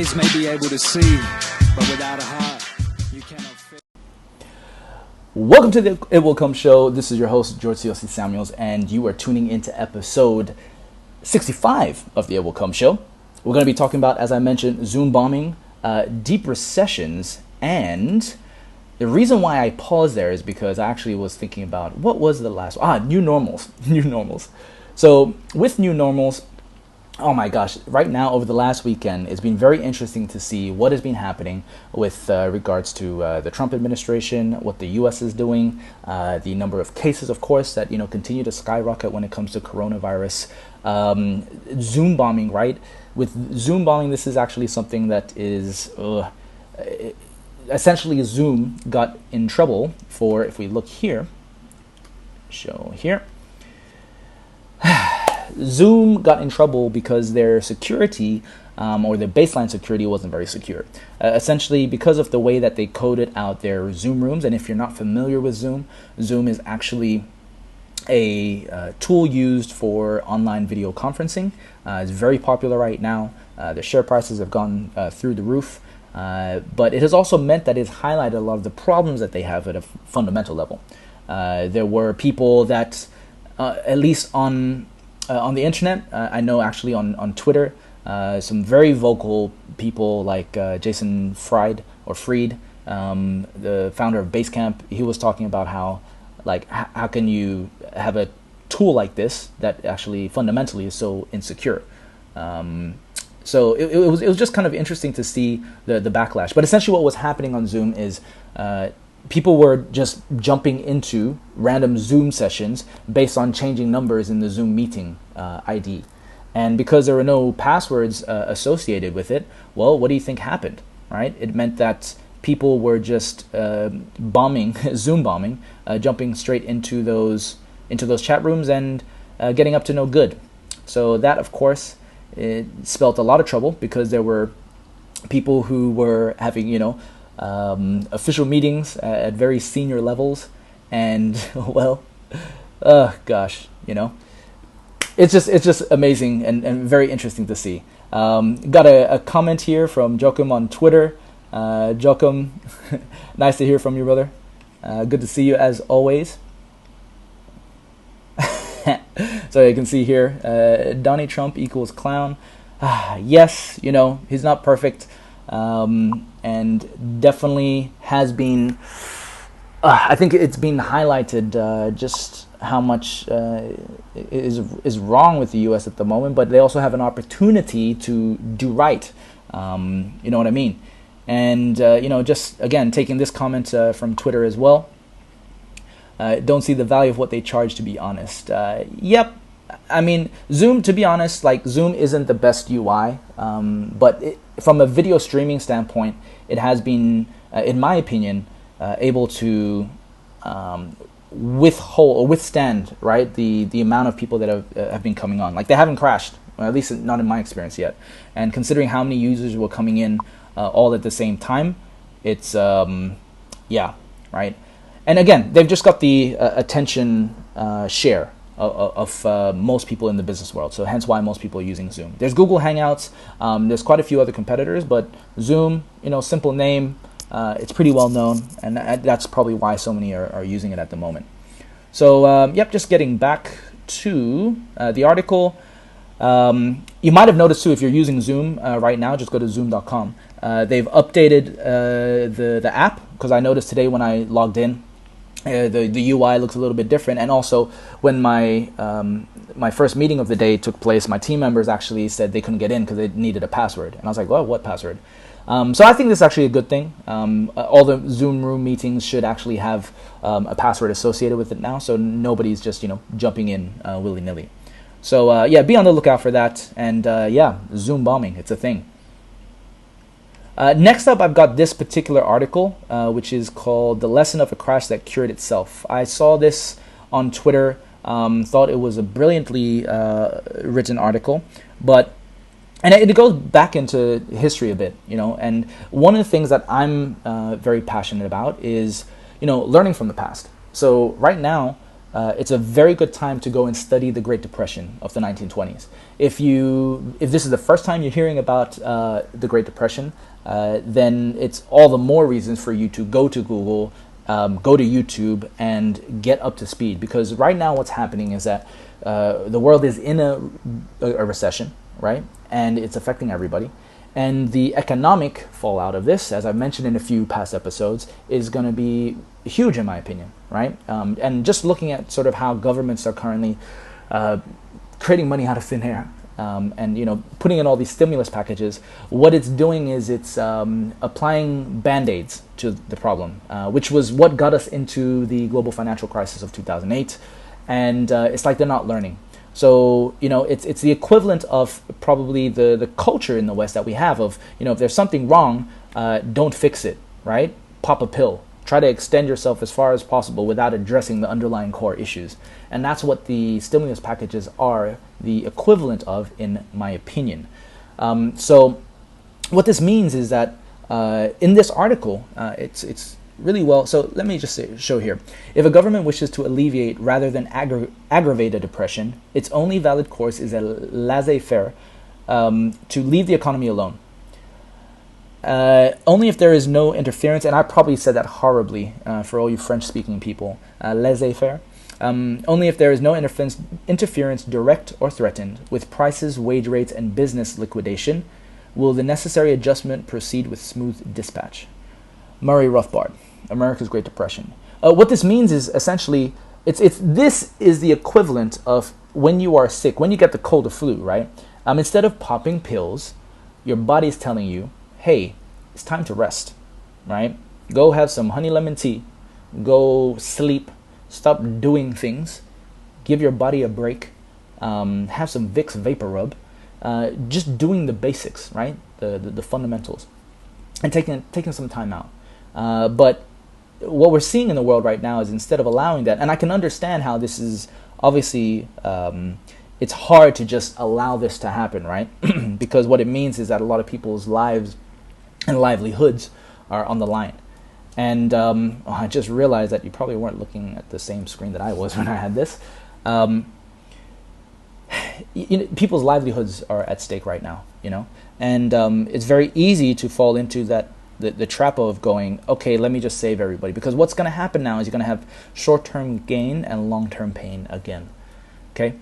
eyes may be able to see, but without a heart, you cannot feel. Welcome to the It Will Come Show. This is your host, George Siosi Samuels, and you are tuning into episode 65 of the It Will Come Show. We're going to be talking about, as I mentioned, Zoom bombing, deep recessions, and the reason why I paused there is because I actually was thinking about what was the last new normals. New normals. So with new normals, oh my gosh, right now over the last weekend, it's been very interesting to see what has been happening with regards to the Trump administration, what the U.S. is doing, the number of cases, of course, that continue to skyrocket when it comes to coronavirus. Zoom bombing, right? With Zoom bombing, this is actually something that is essentially Zoom got in trouble for, if we look here, show here, Zoom got in trouble because their security or their baseline security wasn't very secure. Essentially, because of the way that they coded out their Zoom rooms, and if you're not familiar with Zoom, Zoom is actually a tool used for online video conferencing. It's very popular right now. The share prices have gone through the roof. But it has also meant that it's highlighted a lot of the problems that they have at a fundamental level. There were people that, at least on the internet, I know actually on Twitter, some very vocal people like Jason Fried, the founder of Basecamp. He was talking about how can you have a tool like this that actually fundamentally is so insecure. So it was just kind of interesting to see the backlash. But essentially what was happening on Zoom is people were just jumping into random Zoom sessions based on changing numbers in the Zoom meeting ID. And because there were no passwords associated with it, well, what do you think happened, right? It meant that people were just bombing, Zoom bombing, jumping straight into those chat rooms and getting up to no good. So that, of course, it spelt a lot of trouble because there were people who were having, official meetings at very senior levels, and well, gosh, it's just amazing and very interesting to see. Got a comment here from Joachim on Twitter. Joachim, nice to hear from you, brother. Good to see you as always. So you can see here, Donnie Trump equals clown. Yes, he's not perfect, and definitely has been. I think it's been highlighted just how much is wrong with the U.S. at the moment, but they also have an opportunity to do right. You know what I mean? And just again taking this comment from Twitter as well. Don't see the value of what they charge, to be honest. Yep. I mean, Zoom, to be honest, Zoom isn't the best UI, but from a video streaming standpoint, it has been, in my opinion, able to withstand, right, the amount of people that have been coming on. They haven't crashed, or at least not in my experience yet. And considering how many users were coming in all at the same time, it's, right. And again, they've just got the attention share of most people in the business world. So hence why most people are using Zoom. There's Google Hangouts. There's quite a few other competitors, but Zoom, simple name. It's pretty well known, and that's probably why so many are using it at the moment. So, just getting back to the article. You might have noticed too, if you're using Zoom right now, just go to zoom.com. They've updated the app, because I noticed today when I logged in, the UI looks a little bit different. And also when my first meeting of the day took place, my team members actually said they couldn't get in because they needed a password. And I was like, well, what password? So I think this is actually a good thing. All the Zoom room meetings should actually have a password associated with it now, so nobody's just jumping in willy-nilly. So be on the lookout for that. And Zoom bombing, it's a thing. Next up, I've got this particular article, which is called "The Lesson of a Crash That Cured Itself." I saw this on Twitter, thought it was a brilliantly written article, and it goes back into history a bit, and one of the things that I'm very passionate about is, learning from the past. So right now, it's a very good time to go and study the Great Depression of the 1920s. If this is the first time you're hearing about the Great Depression, then it's all the more reasons for you to go to Google, go to YouTube, and get up to speed. Because right now what's happening is that the world is in a recession, right? And it's affecting everybody. And the economic fallout of this, as I've mentioned in a few past episodes, is going to be huge in my opinion, right? And just looking at sort of how governments are currently creating money out of thin air, and putting in all these stimulus packages, what it's doing is it's applying band-aids to the problem, which was what got us into the global financial crisis of 2008. And it's like they're not learning. So, it's the equivalent of probably the culture in the West that we have of, if there's something wrong, don't fix it, right? Pop a pill. Try to extend yourself as far as possible without addressing the underlying core issues. And that's what the stimulus packages are the equivalent of, in my opinion. So what this means is that in this article, it's really well. So let me just show here. If a government wishes to alleviate rather than aggravate a depression, its only valid course is a laissez-faire, to leave the economy alone. Only if there is no interference, and I probably said that horribly for all you French-speaking people, laissez-faire. Only if there is no interference, direct or threatened, with prices, wage rates, and business liquidation, will the necessary adjustment proceed with smooth dispatch. Murray Rothbard, America's Great Depression. What this means is essentially, this is the equivalent of when you are sick, when you get the cold or flu, right? Instead of popping pills, your body's telling you, hey, it's time to rest, right? Go have some honey lemon tea, go sleep, stop doing things, give your body a break, have some Vicks Vapor Rub, just doing the basics, right? The fundamentals, and taking some time out. But what we're seeing in the world right now is instead of allowing that, and I can understand how this is obviously, it's hard to just allow this to happen, right? Because what it means is that a lot of people's lives and livelihoods are on the line. And I just realized that you probably weren't looking at the same screen that I was when I had this. People's livelihoods are at stake right now, and it's very easy to fall into the trap of going, okay, let me just save everybody. Because what's going to happen now is you're going to have short-term gain and long-term pain again. Okay?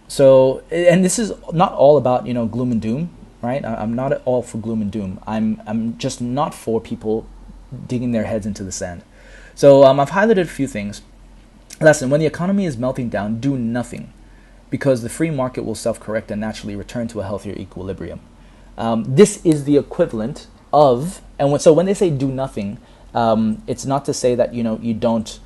So, and this is not all about, gloom and doom, right? I'm not at all for gloom and doom. I'm just not for people digging their heads into the sand. So I've highlighted a few things. Lesson: when the economy is melting down, do nothing, because the free market will self-correct and naturally return to a healthier equilibrium. This is the equivalent of, and so when they say do nothing, it's not to say that you don't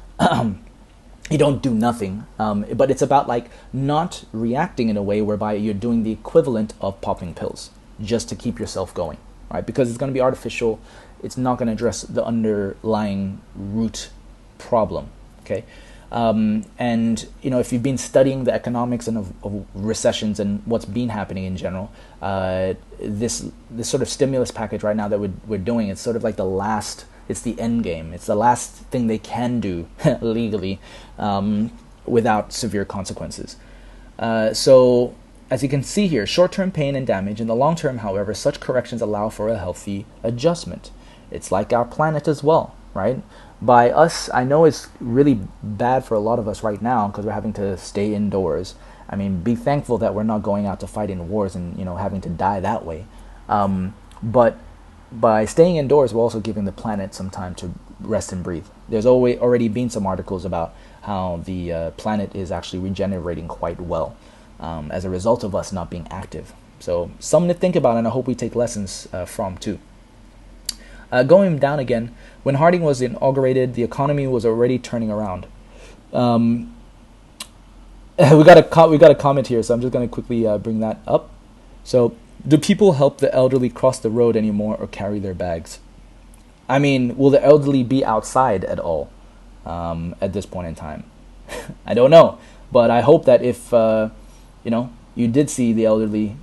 you don't do nothing, but it's about like not reacting in a way whereby you're doing the equivalent of popping pills just to keep yourself going, right? Because it's going to be artificial. It's not going to address the underlying root problem. Okay. And if you've been studying the economics and of recessions and what's been happening in general, this sort of stimulus package right now that we're doing, it's sort of like it's the end game. It's the last thing they can do legally without severe consequences. So as you can see here, short-term pain and damage. In the long term, however, such corrections allow for a healthy adjustment. It's like our planet as well, right? By us, I know it's really bad for a lot of us right now because we're having to stay indoors. I mean, be thankful that we're not going out to fight in wars and having to die that way. But by staying indoors, we're also giving the planet some time to rest and breathe. There's already been some articles about how the planet is actually regenerating quite well as a result of us not being active. So something to think about, and I hope we take lessons from too. Going down again, when Harding was inaugurated, the economy was already turning around. We got a comment here, so I'm just going to quickly bring that up. So, do people help the elderly cross the road anymore or carry their bags? I mean, will the elderly be outside at all at this point in time? I don't know, but I hope that if you did see the elderly,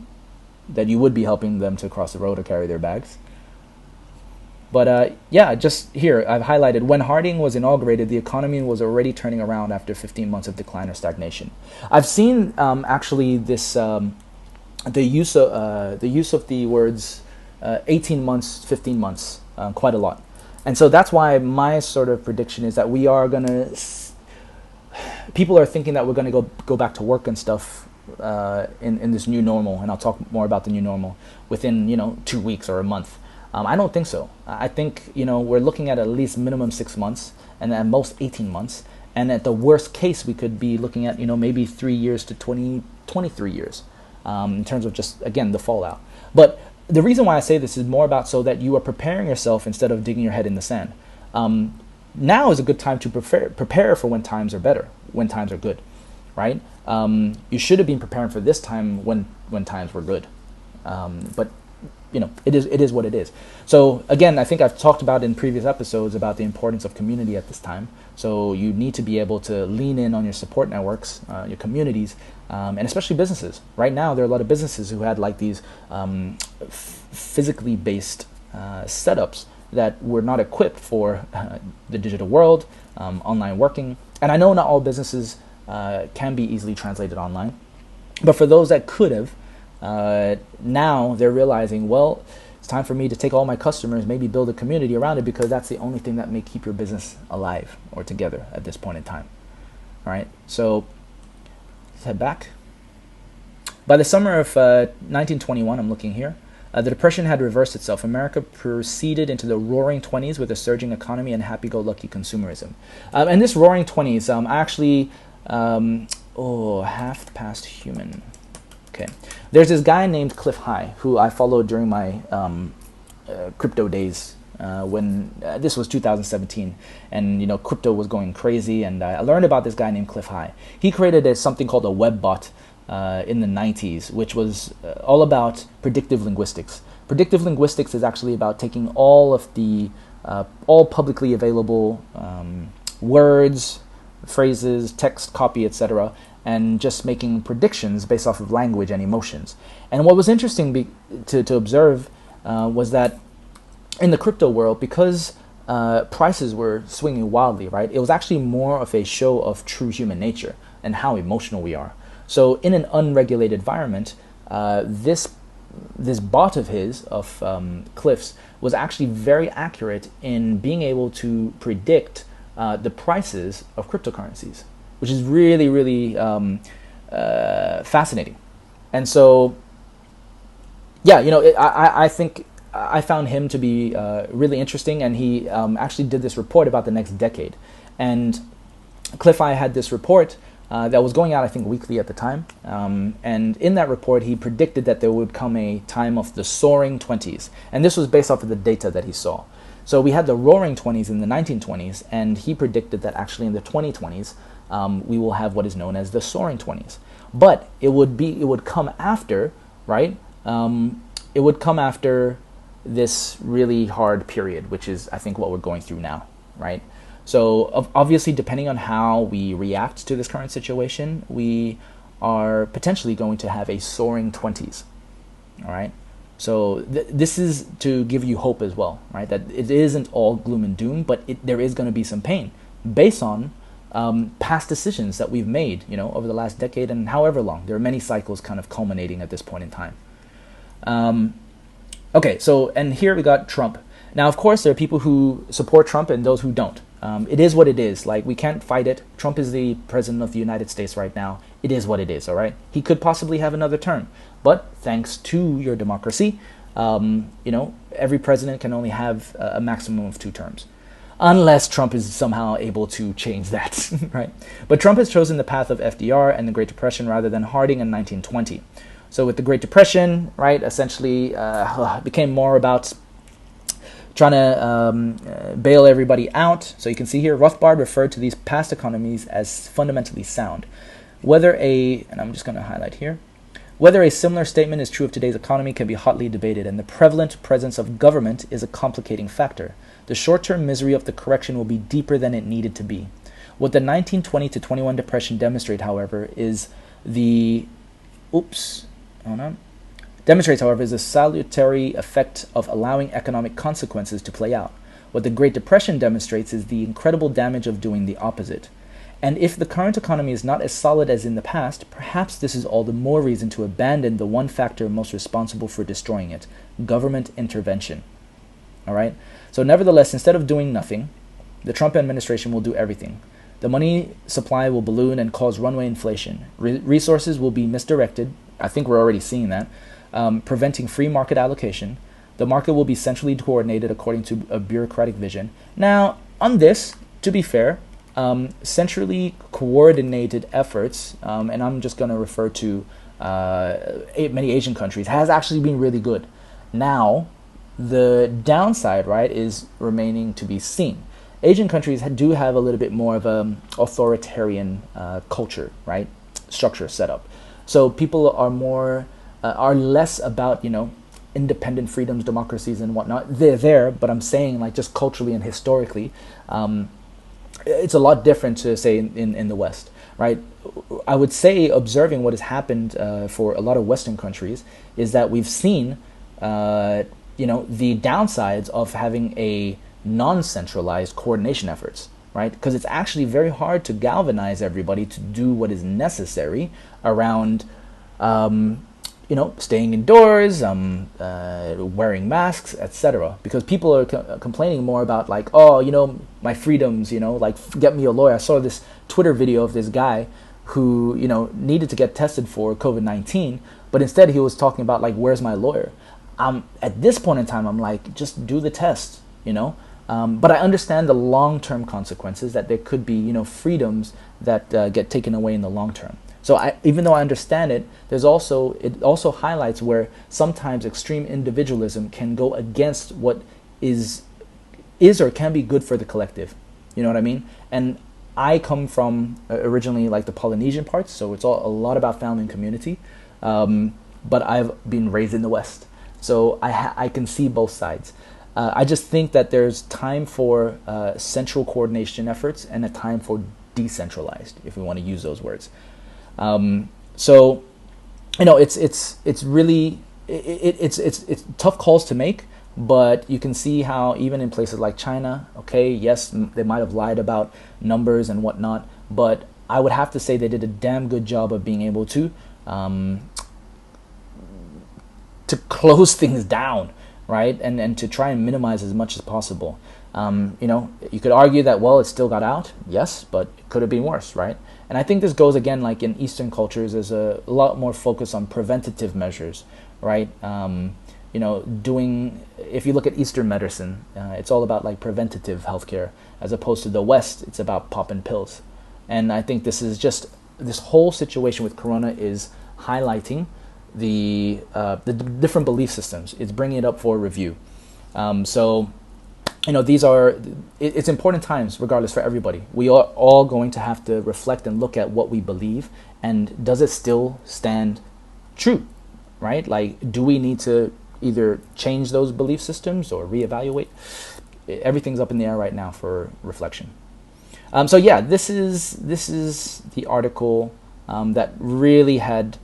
that you would be helping them to cross the road or carry their bags. But yeah, just here, I've highlighted, when Harding was inaugurated, the economy was already turning around after 15 months of decline or stagnation. I've seen actually this, the use of the words 18 months, 15 months, quite a lot. And so that's why my sort of prediction is that we are going to, people are thinking that we're going to go back to work and stuff in this new normal, and I'll talk more about the new normal within 2 weeks or a month. I don't think so. I think we're looking at least minimum 6 months, and at most 18 months, and at the worst case we could be looking at maybe 3 years to 23 years in terms of just, again, the fallout. But the reason why I say this is more about so that you are preparing yourself instead of digging your head in the sand. Now is a good time to prepare for when times are better, when times are good, right? You should have been preparing for this time when times were good, but it is what it is. So again, I think I've talked about in previous episodes about the importance of community at this time. So you need to be able to lean in on your support networks, your communities, and especially businesses. Right now, there are a lot of businesses who had like these physically based setups that were not equipped for the digital world, online working. And I know not all businesses can be easily translated online, but for those that could have, now they're realizing, well, it's time for me to take all my customers, maybe build a community around it, because that's the only thing that may keep your business alive or together at this point in time. All right, so let's head back. By the summer of 1921, I'm looking here, the Depression had reversed itself. America proceeded into the roaring 20s with a surging economy and happy-go-lucky consumerism. And this roaring 20s, actually, half past human. Okay, there's this guy named Cliff High who I followed during my crypto days when this was 2017, and crypto was going crazy, and I learned about this guy named Cliff High. He created something called a web bot in the 90s, which was all about predictive linguistics. Predictive linguistics is actually about taking all of the all publicly available words, phrases, text, copy, etc., and just making predictions based off of language and emotions. And what was interesting to observe was that in the crypto world, because prices were swinging wildly, right, it was actually more of a show of true human nature and how emotional we are. So in an unregulated environment, this bot of his, of Cliff's, was actually very accurate in being able to predict the prices of cryptocurrencies, which is really, really fascinating. And so, yeah, I think I found him to be really interesting, and he actually did this report about the next decade. And Cliff I had this report that was going out, I think, weekly at the time. And in that report, he predicted that there would come a time of the soaring 20s. And this was based off of the data that he saw. So we had the roaring 20s in the 1920s, and he predicted that actually in the 2020s, we will have what is known as the soaring 20s. But it would come after, right? It would come after this really hard period, which is, I think, what we're going through now, right? So obviously, depending on how we react to this current situation, we are potentially going to have a soaring 20s, all right? So this is to give you hope as well, right? That it isn't all gloom and doom, but there is going to be some pain based on past decisions that we've made, over the last decade and however long. There are many cycles kind of culminating at this point in time. Okay, so, and here we got Trump. Now, of course, there are people who support Trump and those who don't. It is what it is. Like, we can't fight it. Trump is the president of the United States right now. It is what it is, all right? He could possibly have another term. But thanks to your democracy, every president can only have a maximum of 2 terms. Unless Trump is somehow able to change that, right? But Trump has chosen the path of FDR and the Great Depression rather than Harding in 1920. So with the Great Depression, right, essentially it became more about trying to bail everybody out. So you can see here, Rothbard referred to these past economies as fundamentally sound. And I'm just going to highlight here, whether a similar statement is true of today's economy can be hotly debated, and the prevalent presence of government is a complicating factor. The short-term misery of the correction will be deeper than it needed to be. What the 1920 to 21 depression demonstrate, however, is demonstrates, however, is the salutary effect of allowing economic consequences to play out. What the Great Depression demonstrates is the incredible damage of doing the opposite. And if the current economy is not as solid as in the past, perhaps this is all the more reason to abandon the one factor most responsible for destroying it: government intervention. All right? So nevertheless, instead of doing nothing, the Trump administration will do everything. The money supply will balloon and cause runaway inflation. Resources will be misdirected. I think we're already seeing that, preventing free market allocation. The market will be centrally coordinated according to a bureaucratic vision. Now, on this, to be fair, centrally coordinated efforts, and I'm just going to refer to many Asian countries, has actually been really good. Now, the downside, right, is remaining to be seen. Asian countries do have a little bit more of an authoritarian culture, right, structure set up. So people are less about, independent freedoms, democracies, and whatnot. They're there, but I'm saying, like, just culturally and historically, it's a lot different to say in the West, right? I would say, observing what has happened for a lot of Western countries, is that we've seen, the downsides of having a non-centralized coordination efforts, right? Because it's actually very hard to galvanize everybody to do what is necessary around, staying indoors, wearing masks, etc. Because people are complaining more about, like, my freedoms, get me a lawyer. I saw this Twitter video of this guy who, needed to get tested for COVID-19, but instead he was talking about, like, where's my lawyer? At this point in time, I'm like, just do the test, But I understand the long-term consequences, that there could be, freedoms that get taken away in the long term. So even though I understand it, it also highlights where sometimes extreme individualism can go against what is or can be good for the collective. You know what I mean? And I come from originally, like, the Polynesian parts, so it's a lot about family and community. But I've been raised in the West, so I can see both sides. I just think that there's time for central coordination efforts and a time for decentralized, if we want to use those words. So, it's really it's tough calls to make, but you can see how even in places like China, okay, yes, they might have lied about numbers and whatnot, but I would have to say they did a damn good job of being able to close things down, right, and to try and minimize as much as possible. You could argue that, well, it still got out, yes, but it could have been worse, right? And I think this goes again, like in Eastern cultures, there's a lot more focus on preventative measures, right? If you look at Eastern medicine, it's all about, like, preventative healthcare, as opposed to the West, it's about popping pills. And I think this whole situation with Corona is highlighting the different belief systems. It's bringing it up for review. It's important times, regardless, for everybody. We are all going to have to reflect and look at what we believe, and does it still stand true, right? Like, do we need to either change those belief systems or reevaluate? Everything's up in the air right now for reflection. This is the article that really had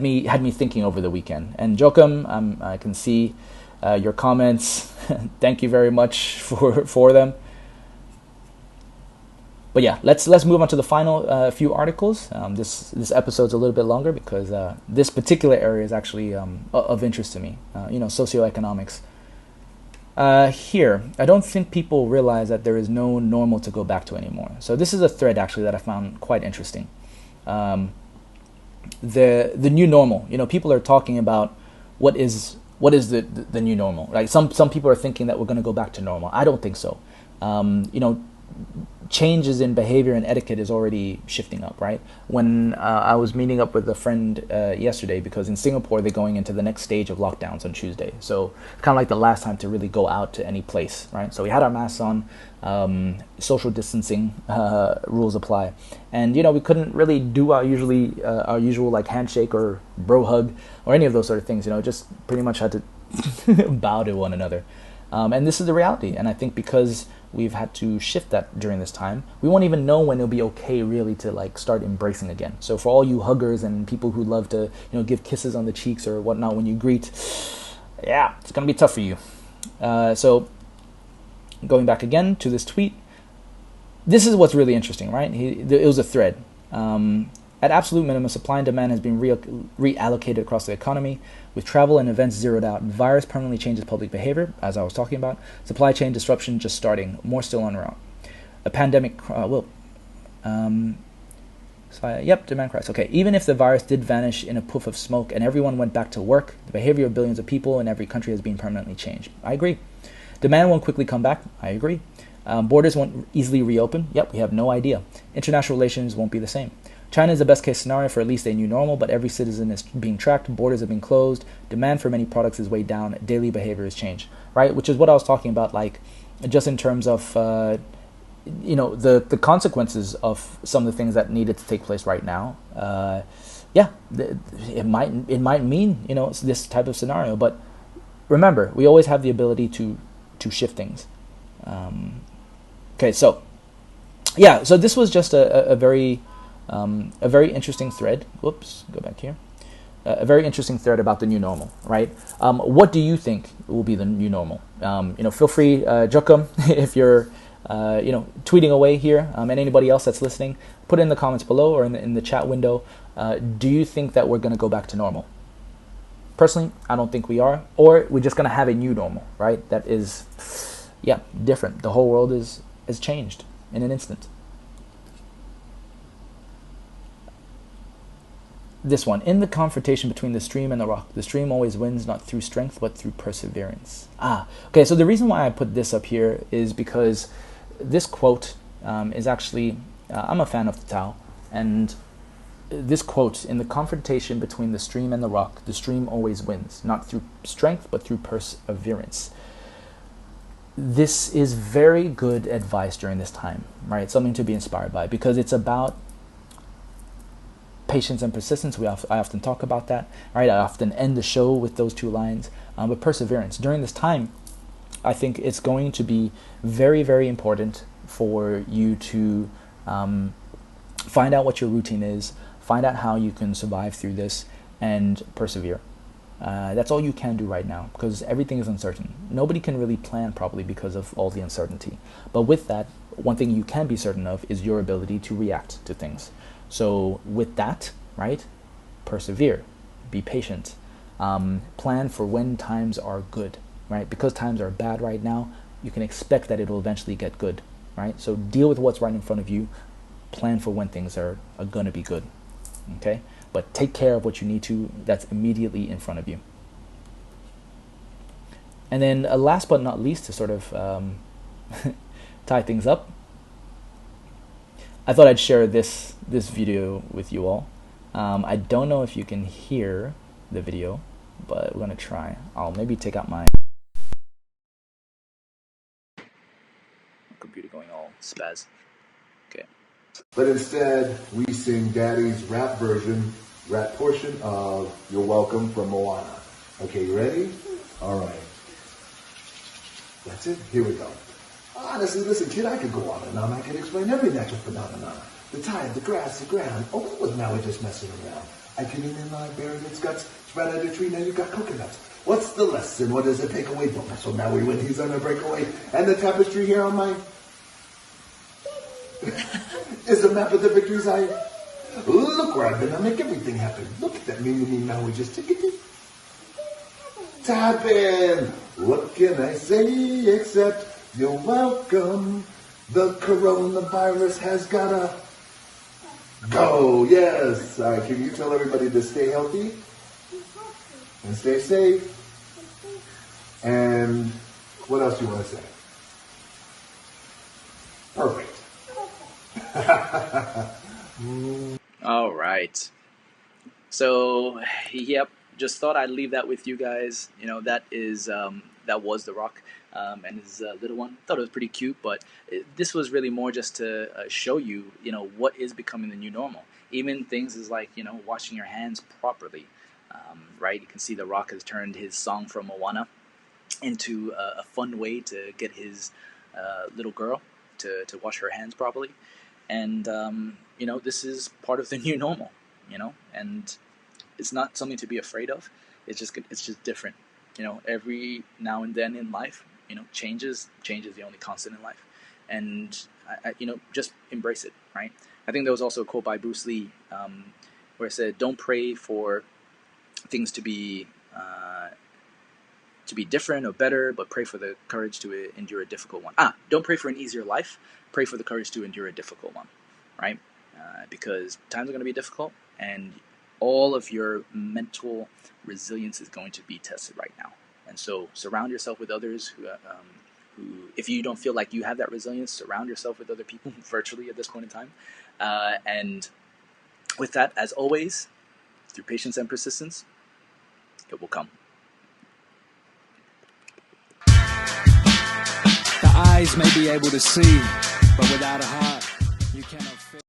me thinking over the weekend. And Joachim, I can see your comments. Thank you very much for them. But yeah, let's move on to the final few articles. This episode's a little bit longer because this particular area is actually of interest to me. Socioeconomics. Here, I don't think people realize that there is no normal to go back to anymore. So this is a thread actually that I found quite interesting. The new normal. People are talking about what is the new normal. Like some people are thinking that we're going to go back to normal. I don't think so. Changes in behavior and etiquette is already shifting up, right? When I was meeting up with a friend yesterday, because in Singapore they're going into the next stage of lockdowns on Tuesday, so it's kind of like the last time to really go out to any place, right? So we had our masks on, social distancing rules apply, and we couldn't really do our usual like handshake or bro hug or any of those sort of things. Just pretty much had to bow to one another. And this is the reality. And I think because we've had to shift that during this time, we won't even know when it'll be okay really to like start embracing again. So for all you huggers and people who love to, give kisses on the cheeks or whatnot when you greet, yeah, it's going to be tough for you. So going back again to this tweet, this is what's really interesting, right? It was a thread. At absolute minimum, supply and demand has been reallocated across the economy, with travel and events zeroed out. Virus permanently changes public behavior, as I was talking about. Supply chain disruption just starting, more still en route. A pandemic, demand crisis. Okay, even if the virus did vanish in a puff of smoke and everyone went back to work, the behavior of billions of people in every country has been permanently changed. I agree. Demand won't quickly come back. I agree. Borders won't easily reopen. Yep, we have no idea. International relations won't be the same. China is the best case scenario for at least a new normal, but every citizen is being tracked, borders have been closed, demand for many products is way down, daily behavior has changed, right? Which is what I was talking about, like, just in terms of, the consequences of some of the things that needed to take place right now. It might mean, this type of scenario, but remember, we always have the ability to shift things. So this was just a very interesting thread. Whoops, go back here. A very interesting thread about the new normal, right? What do you think will be the new normal? Feel free, Jokum, if you're, tweeting away here, and anybody else that's listening, put it in the comments below or in the chat window. Do you think that we're going to go back to normal? Personally, I don't think we are, or we're just going to have a new normal, right? That is, different. The whole world is changed in an instant. This one, in the confrontation between the stream and the rock, the stream always wins, not through strength, but through perseverance. Okay, so the reason why I put this up here is because this quote is actually, I'm a fan of the Tao, and this quote, in the confrontation between the stream and the rock, the stream always wins, not through strength, but through perseverance. This is very good advice during this time, right? Something to be inspired by, because it's about patience and persistence. I often talk about that, right? I often end the show with those two lines. But perseverance during this time, I think it's going to be very, very important for you to find out what your routine is, find out how you can survive through this, and persevere. That's all you can do right now, because everything is uncertain. Nobody can really plan properly because of all the uncertainty. But with that, one thing you can be certain of is your ability to react to things. So with that, right, persevere, be patient, plan for when times are good, right? Because times are bad right now, you can expect that it will eventually get good, right? So deal with what's right in front of you, plan for when things are going to be good, okay? But take care of what you need to that's immediately in front of you. And then last but not least, to sort of tie things up, I thought I'd share this video with you all. I don't know if you can hear the video, but we're going to try. I'll maybe take out my computer going all spaz. Okay. But instead, we sing Daddy's rap portion of You're Welcome from Moana. Okay, you ready? All right. That's it. Here we go. Honestly, listen, kid, I could go on and on. I could explain every natural phenomenon. The tide, the grass, the ground. Oh, what was Maui just messing around? I came in and I buried its guts. Spread out a tree, now you got coconuts. What's the lesson? What does it take away from us? So Maui when he's on a breakaway. And the tapestry here on my... is a map of the victories I... Look where I've been. I make everything happen. Look at that me, Maui just ticketed. Tapping. What can I say except... You're welcome. The coronavirus has gotta go. Yes. All right, can you tell everybody to stay healthy and stay safe? And what else do you want to say? Perfect. All right. So, yep. Just thought I'd leave that with you guys. That was The Rock. And his little one. Thought it was pretty cute, but this was really more just to show you, what is becoming the new normal. Even things is like, washing your hands properly, right? You can see The Rock has turned his song from Moana into a fun way to get his little girl to wash her hands properly. And this is part of the new normal. And it's not something to be afraid of. It's just different. Every now and then in life, change is the only constant in life, and just embrace it. Right. I think there was also a quote by Bruce Lee, where it said, "Don't pray for things to be different or better, but pray for the courage to endure a difficult one." Don't pray for an easier life. Pray for the courage to endure a difficult one. Right. Because times are going to be difficult, and all of your mental resilience is going to be tested right now. And so surround yourself with others who, if you don't feel like you have that resilience, surround yourself with other people virtually at this point in time. And with that, as always, through patience and persistence, it will come. The eyes may be able to see, but without a heart, you cannot feel.